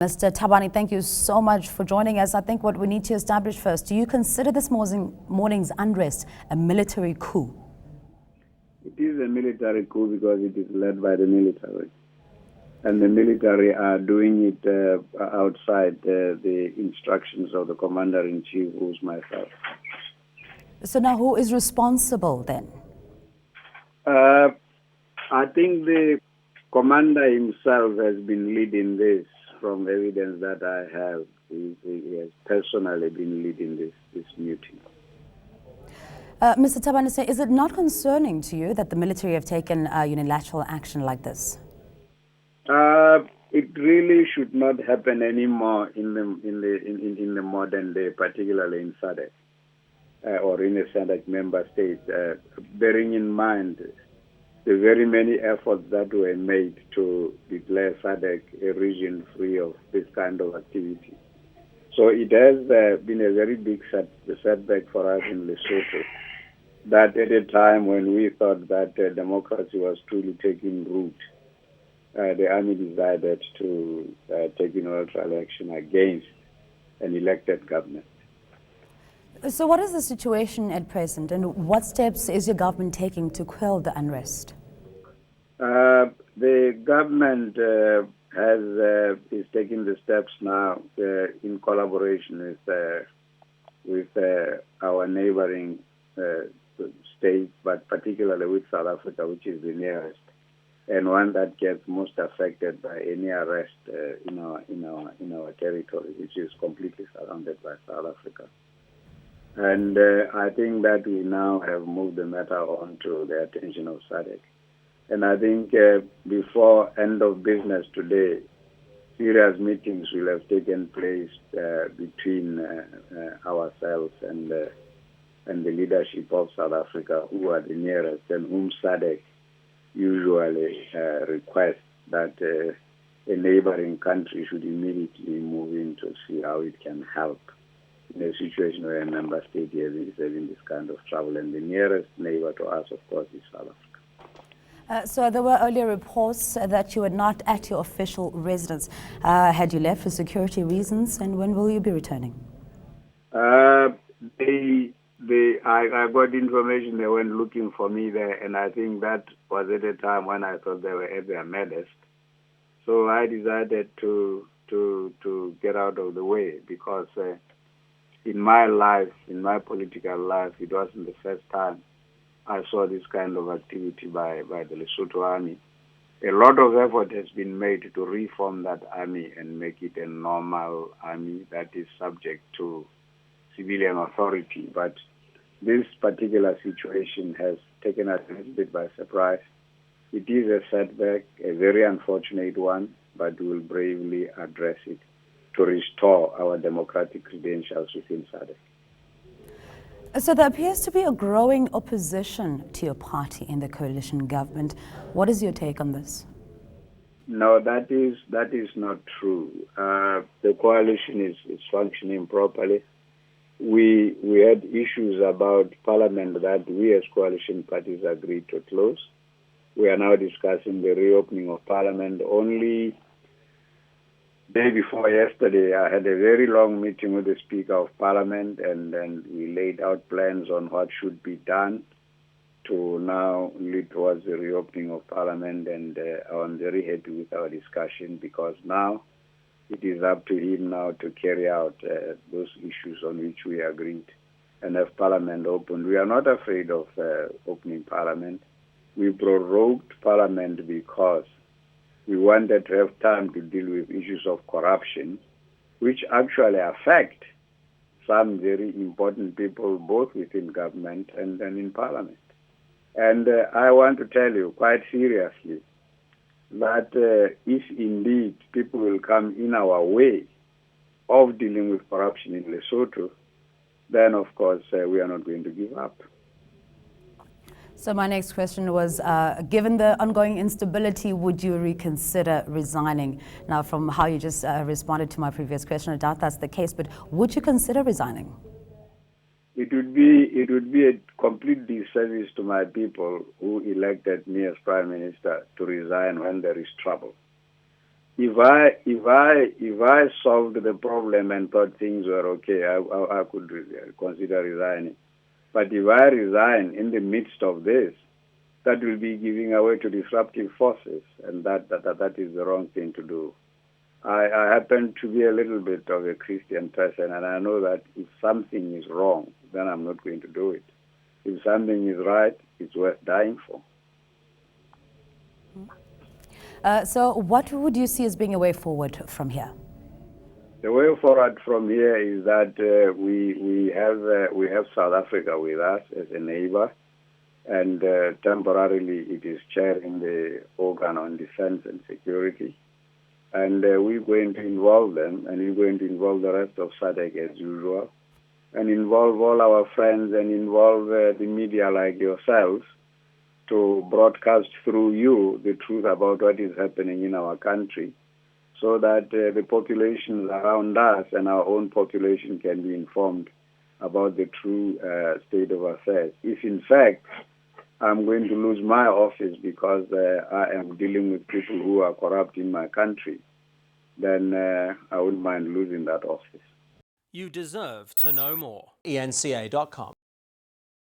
Mr. Thabane, thank you so much for joining us. I think what we need to establish first, do you consider this morning's unrest a military coup? It is a military coup because it is led by the military. And the military are doing it outside the instructions of the commander-in-chief, who's myself. So now who is responsible then? I think the commander himself has been leading this from evidence that I have. He has personally been leading this meeting. Mr. Thabane, is it not concerning to you that the military have taken unilateral action like this? It really should not happen anymore in the modern day, particularly in SADC or in a SADC member state. Bearing in mind the very many efforts that were made to declare SADC a region free of this kind of activity. So it has been a very big setback for us in Lesotho, that at a time when we thought that democracy was truly taking root, the army decided to take unilateral action against an elected government. So what is the situation at present, and what steps is your government taking to quell the unrest? The government is taking the steps now in collaboration with our neighboring states, but particularly with South Africa, which is the nearest, and one that gets most affected by any arrest in our territory, which is completely surrounded by South Africa. And I think that we now have moved the matter on to the attention of SADC. And I think before end of business today, serious meetings will have taken place between ourselves and the leadership of South Africa, who are the nearest and whom SADC usually requests that a neighboring country should immediately move in to see how it can help in a situation where a member state is having this kind of trouble. And the nearest neighbor to us, of course, is South Africa. So there were earlier reports that you were not at your official residence. Had you left for security reasons, and when will you be returning? I got information they went looking for me there, and I think that was at a time when I thought they were at their maddest. So I decided to get out of the way, because in my life, in my political life, it wasn't the first time I saw this kind of activity by the Lesotho army. A lot of effort has been made to reform that army and make it a normal army that is subject to civilian authority. But this particular situation has taken us a little bit by surprise. It is a setback, a very unfortunate one, but we will bravely address it to restore our democratic credentials within SADC. So there appears to be a growing opposition to your party in the coalition government. What is your take on this? No, that is not true. The coalition is functioning properly. We had issues about Parliament that we as coalition parties agreed to close. We are now discussing the reopening of Parliament. Only day before yesterday, I had a very long meeting with the Speaker of Parliament, and then we laid out plans on what should be done to now lead towards the reopening of Parliament. And I'm very happy with our discussion, because now it is up to him now to carry out those issues on which we agreed and have Parliament opened. We are not afraid of opening Parliament. We prorogued Parliament because we wanted to have time to deal with issues of corruption, which actually affect some very important people, both within government and in Parliament. And I want to tell you quite seriously that if indeed people will come in our way of dealing with corruption in Lesotho, then of course we are not going to give up. So my next question was, given the ongoing instability, would you reconsider resigning? Now, from how you just responded to my previous question, I doubt that's the case, but would you consider resigning? It would be a complete disservice to my people who elected me as Prime Minister to resign when there is trouble. If I solved the problem and thought things were okay, I could consider resigning. But if I resign in the midst of this, that will be giving away to disruptive forces, and that is the wrong thing to do. I happen to be a little bit of a Christian person, and I know that if something is wrong, then I'm not going to do it. If something is right, it's worth dying for. So what would you see as being a way forward from here? The way forward from here is that we have South Africa with us as a neighbor, and temporarily it is chairing the organ on defense and security. And we're going to involve them, and we're going to involve the rest of SADC as usual, and involve all our friends and involve the media like yourselves to broadcast through you the truth about what is happening in our country, so that the populations around us and our own population can be informed about the true state of affairs. If in fact I'm going to lose my office because I am dealing with people who are corrupt in my country, then I wouldn't mind losing that office. You deserve to know more. eNCA.com.